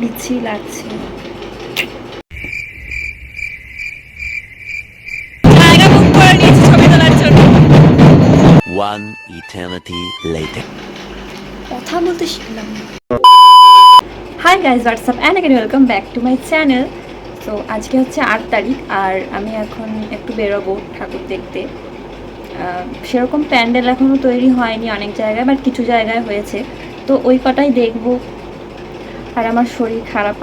বিচ্ছিরি লাগছে। জায়গা বুক করে নিয়েছি ছবি তোলার জন্য। One eternity later. কথা বলতে শিখলাম। Hi guys, WhatsApp and again welcome back to my channel. তো আজকে হচ্ছে 8 তারিখ আর আমি এখন একটু বেরোবো ঠাকুর দেখতে। সেরকম প্যান্ডেল এখনও তৈরি হয়নি অনেক জায়গায়, বাট কিছু জায়গায় হয়েছে, তো ওই কটাই দেখবো। আর আমার শরীর খারাপ,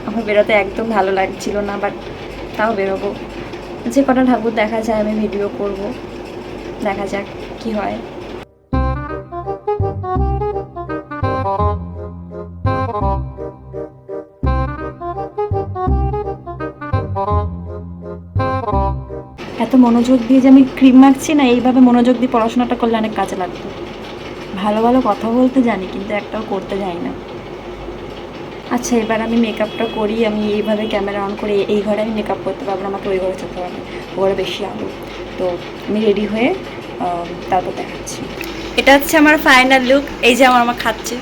আমার বেরোতে একদম ভালো লাগছিল না, বাট তাও বেরোবো। যে কটা ঠাকুর দেখা যায় আমি ভিডিও করব, দেখা যাক কি হয়। এত মনোযোগ দিয়ে যে আমি ক্রিম মাখছি না, এইভাবে মনোযোগ দিয়ে পড়াশোনাটা করলে অনেক কাজে লাগতো। ভালো ভালো কথা বলতে জানি কিন্তু একটাও করতে জানি না। আচ্ছা, এবার আমি মেকআপটা করি। আমি এইভাবে ক্যামেরা অন করে এই ঘরে আমি মেকআপ করতে পারবো না, আমাকে ওই ঘরে যেতে হবে, ও ঘরে বেশি আলো। তো আমি রেডি হয়ে তারপর দেখাচ্ছি। এটা হচ্ছে আমার ফাইনাল লুক। এই যে আমার খাচ্ছে।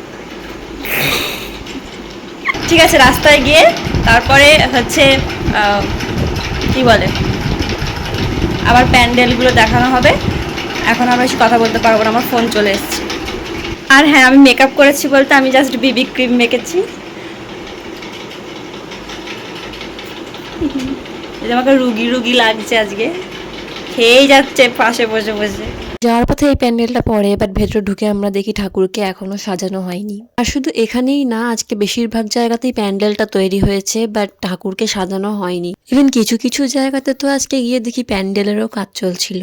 ঠিক আছে, রাস্তায় গিয়ে তারপরে হচ্ছে কি বলে, আবার প্যান্ডেলগুলো দেখানো হবে। এখন আর বেশি কথা বলতে পারবো না, আমার ফোন চলে এসেছে। আর হ্যাঁ, আমি মেকআপ করেছি বলতে আমি জাস্ট বিবি ক্রিম মেখেছি। আমাকে রুগী রুগী লাগছে আজকে, খেয়েই যাচ্ছে পাশে বসে বসে। যাওয়ার পথে এই প্যান্ডেলটা পড়ে, বাট ভেতরে ঢুকে আমরা দেখি ঠাকুরকে এখনো সাজানো হয়নি। আর শুধু এখানেই না, আজকে বেশিরভাগ জায়গাতেই প্যান্ডেলটা তৈরি হয়েছে, বাট ঠাকুরকে সাজানো হয়নি। ইভেন কিছু কিছু জায়গাতে তো আজকে গিয়ে দেখি প্যান্ডেলেরও কাজ চলছিল।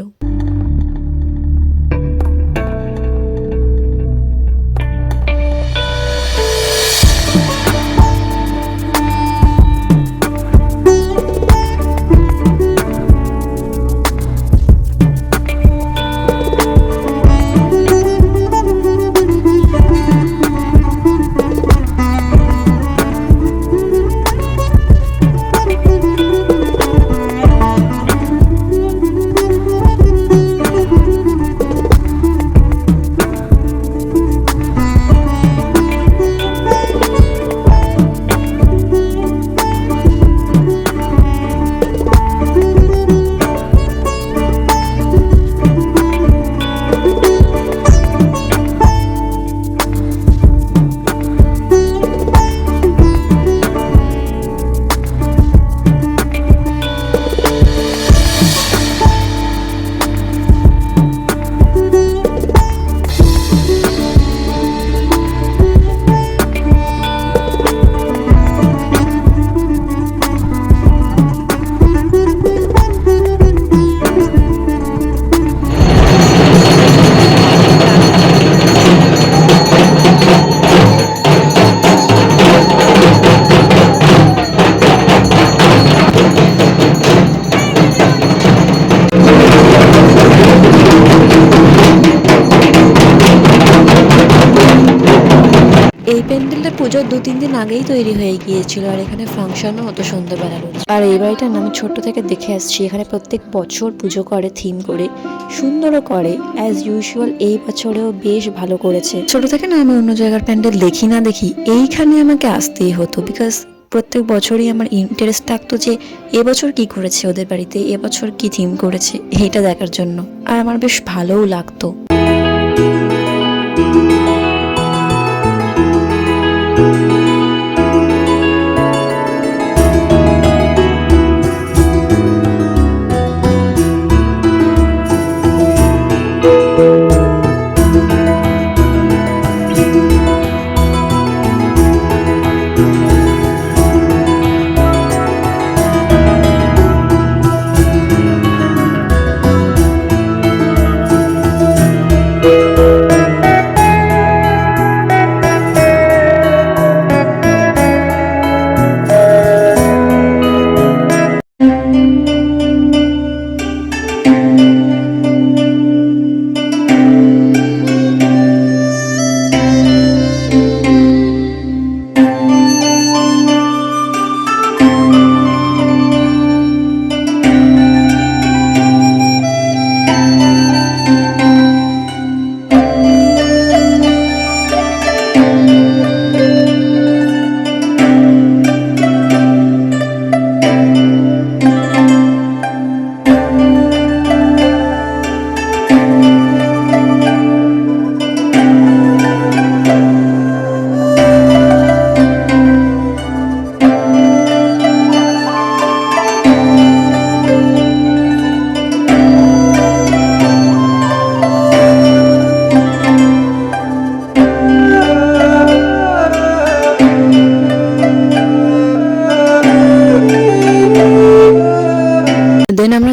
এই প্যান্ডেলটা পুজোর 2-3 দিন আগেই তৈরি হয়ে গিয়েছিল, আর এখানে ফাংশনও হতো সন্ধ্যাবেলা রোজ। আর এই বাড়িটা আমি ছোট থেকে দেখে আসছি, এখানে প্রত্যেক বছর পুজো করে থিম করে, সুন্দরও করে। অ্যাজ ইউজুয়াল এই বছরেও বেশ ভালো করেছে। ছোট থেকে না আমি অন্য জায়গার প্যান্ডেল দেখি না দেখি, এইখানে আমাকে আসতেই হতো, বিকজ প্রত্যেক বছরই আমার ইন্টারেস্ট থাকতো যে এবছর কি করেছে ওদের বাড়িতে, এবছর কি থিম করেছে, এইটা দেখার জন্য। আর আমার বেশ ভালোও লাগতো।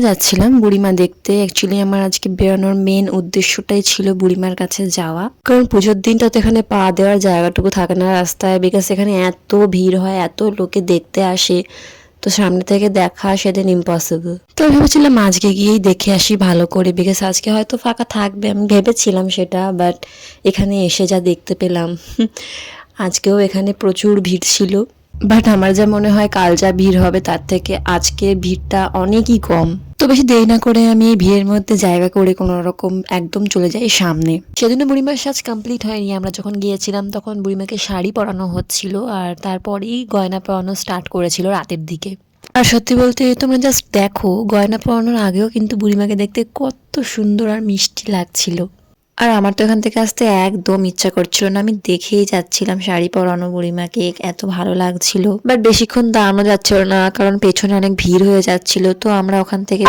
যাচ্ছিলাম বুড়িমা দেখতে। অ্যাকচুয়ালি আমার আজকে বেরোনোর মেন উদ্দেশ্যটাই ছিল বুড়িমার কাছে যাওয়া, কারণ পুজোর দিনটা তো এখানে পা দেওয়ার জায়গাটুকু থাকে না রাস্তায়, বিকজ এখানে এত ভিড় হয়, এত লোকে দেখতে আসে, তো সামনে থেকে দেখা সেদিন ইম্পসিবল। তো ভেবেছিলাম আজকে গিয়েই দেখে আসি ভালো করে, বিকজ আজকে হয়তো ফাঁকা থাকবে, আমি ভেবেছিলাম সেটা। বাট এখানে এসে যা দেখতে পেলাম, আজকেও এখানে প্রচুর ভিড় ছিল। বাট আমার যা মনে হয় কাল যা ভিড় হবে তার থেকে আজকে ভিড়টা অনেকই কম। তো বেশি দেরি না করে আমি এই ভিড়ের মধ্যে জায়গা করে কোনো রকম একদম চলে যাই সামনে। সেদিনও বুড়িমার সাজ কমপ্লিট হয়নি, আমরা যখন গিয়েছিলাম তখন বুড়িমাকে শাড়ি পরানো হচ্ছিল, আর তারপরেই গয়না পরানো স্টার্ট করেছিল রাতের দিকে। আর সত্যি বলতে তোমরা জাস্ট দেখো, গয়না পরানোর আগেও কিন্তু বুড়িমাকে দেখতে কত সুন্দর আর মিষ্টি লাগছিল। আর আমার তো এখান থেকে আসতে একদম ইচ্ছা করছিল না, আমি দেখেই যাচ্ছিলাম শাড়ি পরানো বুড়িমাকে, এত ভালো লাগছিল। বাট বেশিক্ষণ দাঁড়ানো যাচ্ছিল না, কারণ পেছনে অনেক ভিড় হয়ে যাচ্ছিল, তো আমরা ওখান থেকে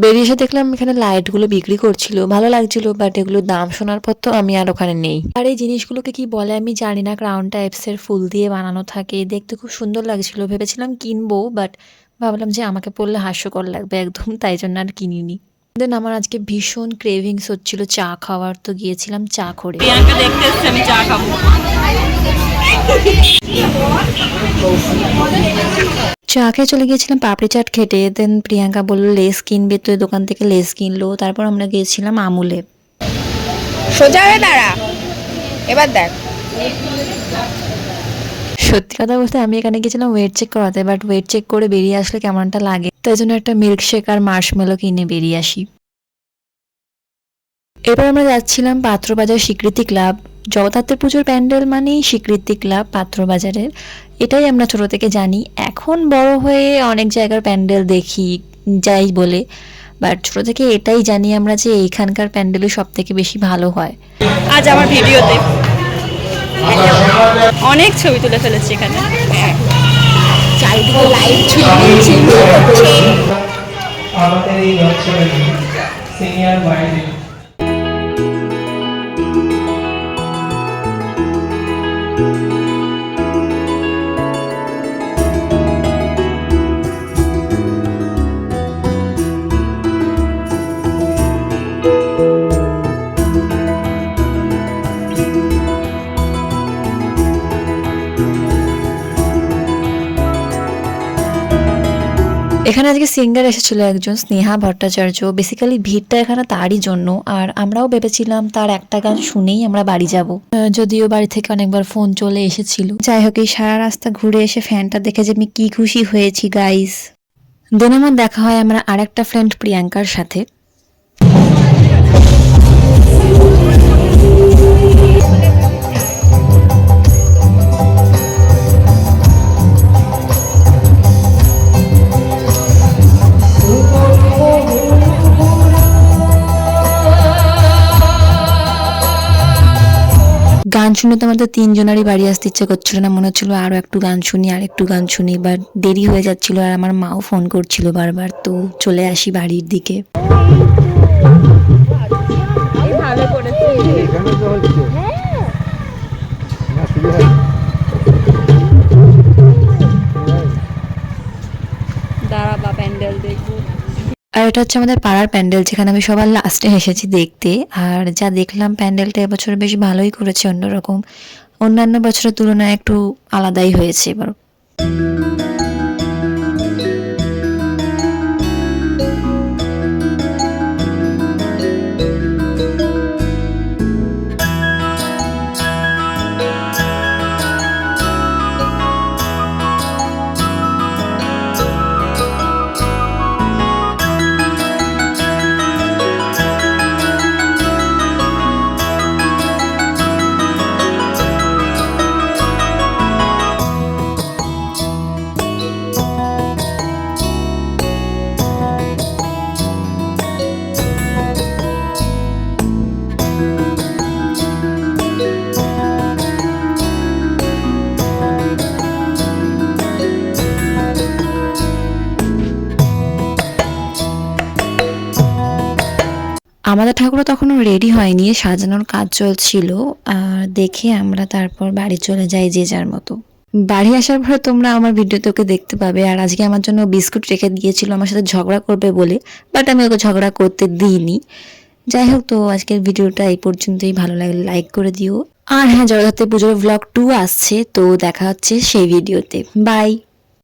বেরিয়ে এসে দেখলাম এখানে লাইটগুলো বিক্রি করছিল, ভালো লাগছিল। বাট এগুলোর দাম শোনার পর তো আমি আর ওখানে নেই। আর এই জিনিসগুলোকে কি বলে আমি জানি না, ক্রাউন টাইপস এর ফুল দিয়ে বানানো থাকে, দেখতে খুব সুন্দর লাগছিল, ভেবেছিলাম কিনবো, বাট ভাবলাম যে আমাকে পরলে হাস্যকর লাগবে একদম, তাই জন্য আর কিনিনি। দেন আমার আজকে ভীষণ ক্রেভিংস হচ্ছিল চা খাওয়ার, তো গিয়েছিলাম চা করে। প্রিয়াঙ্কা দেখতে এসছে আমি চা খাবো। চা খেয়ে চলে গিয়েছিলাম পাপড়ি চাট খেতে। দেন প্রিয়াঙ্কা বললো লেস কিনবে, তো দোকান থেকে লেস কিনলো। তারপর আমরা গিয়েছিলাম আমুলে। সোজা হয়ে দাঁড়া, এবার দেখ। সত্যি কথা বলতে আমি এখানে গেছিলাম ওয়েট চেক করাতে, বাট ওয়েট চেক করে বেরিয়ে আসলে কেমনটা লাগে, তাই জন্য একটা মিল্কশেক আর মার্শমেলো কিনে বেরিয়ে আসি। এরপর আমরা যাচ্ছিলাম পাত্রবাজার স্বীকৃতি ক্লাব। জগদ্ধাত্রী পুজোর প্যান্ডেল মানেই স্বীকৃতি ক্লাব পাত্রবাজারের, এটাই আমরা ছোট থেকে জানি। এখন বড় হয়ে অনেক জায়গার প্যান্ডেল দেখি যাই বলে, বাট ছোট থেকে এটাই জানি আমরা যে এইখানকার প্যান্ডেলই সব থেকে বেশি ভালো হয়। আজ আমার ভিডিওতে অনেক ছবি তুলে ফেলেছি এখানে। চারিদিকে লাইট ঝুলছে। আমাদের এই অঞ্চলে সিনিয়র বাইরে এখানে আজকে সিঙ্গার এসেছিল একজন, স্নেহা ভট্টাচার্য। বেসিক্যালি ভিড়টা এখানে তারই জন্য, আর আমরাও ভেবেছিলাম তার একটা গান শুনেই আমরা বাড়ি যাব, যদিও বাড়ি থেকে অনেকবার ফোন চলে এসেছিল। যাই হোক, এই সারা রাস্তা ঘুরে এসে ফ্যানটা দেখে যে আমি কি খুশি হয়েছি গাইস। দেন আমার দেখা হয় আমার আরেকটা ফ্রেন্ড প্রিয়াঙ্কার সাথে। গান শুনে তো আমাদের তিনজনেরই বাড়ি আসতে ইচ্ছে করছিল না, মনে হচ্ছিল আরো একটু গান শুনি আর একটু গান শুনি, বাট দেরি হয়ে যাচ্ছিল আর আমার মাও ফোন করছিল বারবার, তো চলে আসি বাড়ির দিকে। ভালো করেছে। দাঁড়াবা প্যান্ডেল দেখবো। আর এটা হচ্ছে আমাদের পাড়ার প্যান্ডেল, যেখানে আমি সবার লাস্টে এসেছি দেখতে। আর যা দেখলাম প্যান্ডেলটা এবছর বেশ ভালোই করেছে, অন্যরকম, অন্যান্য বছরের তুলনায় একটু আলাদাই হয়েছে এবার। আমাদের ঠাকুরও তখনও রেডি হয়নি, সাজানোর কাজ চলছিল। আর দেখে আমরা তারপর বাড়ি চলে যাই যে যার মতো। বাড়ি আসার পরে তোমরা আমার ভিডিওতে ওকে দেখতে পাবে। আর আজকে আমার জন্য বিস্কুট রেখে দিয়েছিল আমার সাথে ঝগড়া করবে বলে, বাট আমি ওকে ঝগড়া করতে দিইনি। যাই হোক, তো আজকের ভিডিওটা এই পর্যন্তই। ভালো লাগলে লাইক করে দিও। আর হ্যাঁ, জগদ্ধাত্রী পুজোর ব্লগ 2 আসছে, তো দেখা হচ্ছে সেই ভিডিওতে। বাই।